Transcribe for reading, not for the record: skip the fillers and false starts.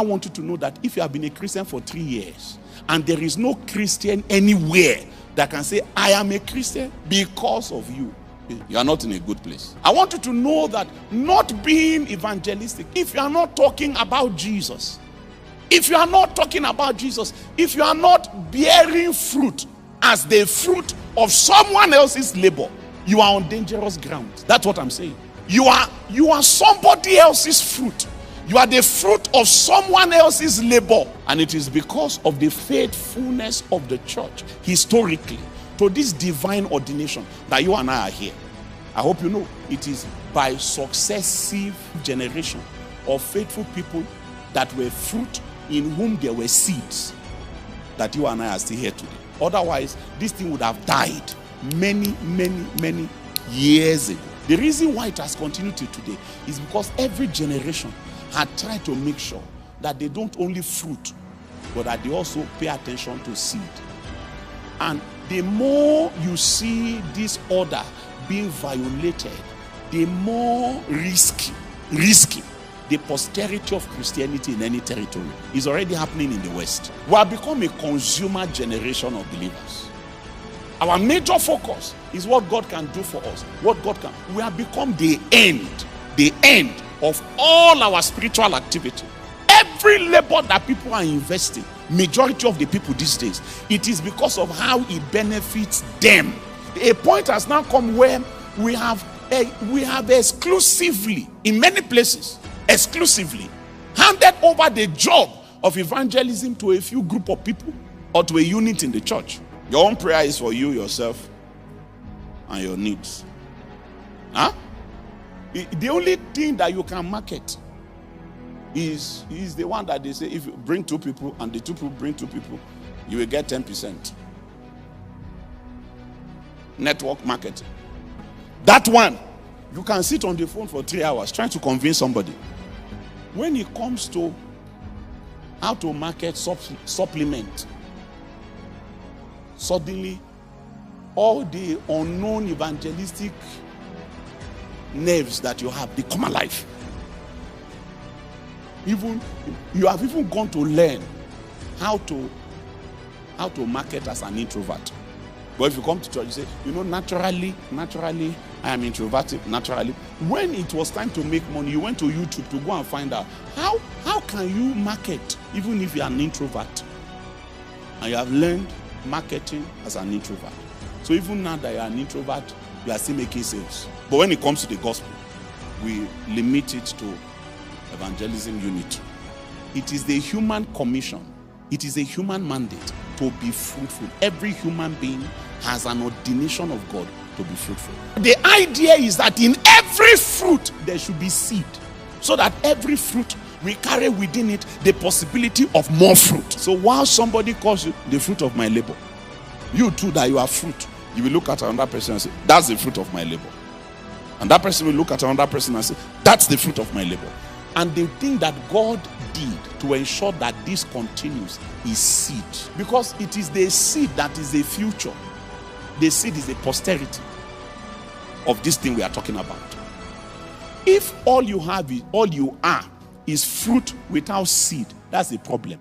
want you to know that if you have been a Christian for 3 years and there is no Christian anywhere that can say, I am a Christian because of you, you are not in a good place. I want you to know that not being evangelistic, if you are not talking about Jesus, if you are not talking about Jesus, if you are not bearing fruit as the fruit of someone else's labor, you are on dangerous ground. That's what I'm saying. You are somebody else's fruit. You are the fruit of someone else's labor. And it is because of the faithfulness of the church historically to this divine ordination that you and I are here. I hope you know it is by successive generation of faithful people that were fruit in whom there were seeds that you and I are still here today. Otherwise, this thing would have died many years ago. The reason why it has continued till today is because every generation had tried to make sure that they don't only fruit, but that they also pay attention to seed. And the more you see this order being violated, the more risky the posterity of Christianity in any territory is already happening in the West. We have become a consumer generation of believers. Our major focus is what God can do for us. We have become the end of all our spiritual activity. Every labor that people are investing, majority of the people these days, it is because of how it benefits them. A point has now come where we have exclusively, in many places, exclusively handed over the job of evangelism to a few group of people or to a unit in the church. Your own prayer is for you, yourself, and your needs. The only thing that you can market is the one that they say, if you bring 2 people and the 2 people bring 2 people, you will get 10%. Network marketing. That one, you can sit on the phone for 3 hours trying to convince somebody. When it comes to how to market supplement, suddenly all the unknown evangelistic nerves that you have, they come alive. You have even gone to learn how to market as an introvert. But if you come to church, you say, naturally, I am introverted, naturally. When it was time to make money, you went to YouTube to go and find out how can you market even if you are an introvert? And you have learned marketing as an introvert. So even now that you are an introvert, you are still making sales. But when it comes to the gospel, we limit it to evangelism unit. It is the human commission. It is a human mandate to be fruitful. Every human being has an ordination of God to be fruitful. The idea is that in every fruit there should be seed, so that every fruit will carry within it the possibility of more fruit. So while somebody calls you the fruit of my labor, you too that you are fruit, you will look at another person and say, that's the fruit of my labor. And that person will look at another person and say, that's the fruit of my labor. And the thing that God did to ensure that this continues is seed. Because it is the seed that is the future. The seed is the posterity of this thing we are talking about. If all you are is fruit without seed, that's the problem.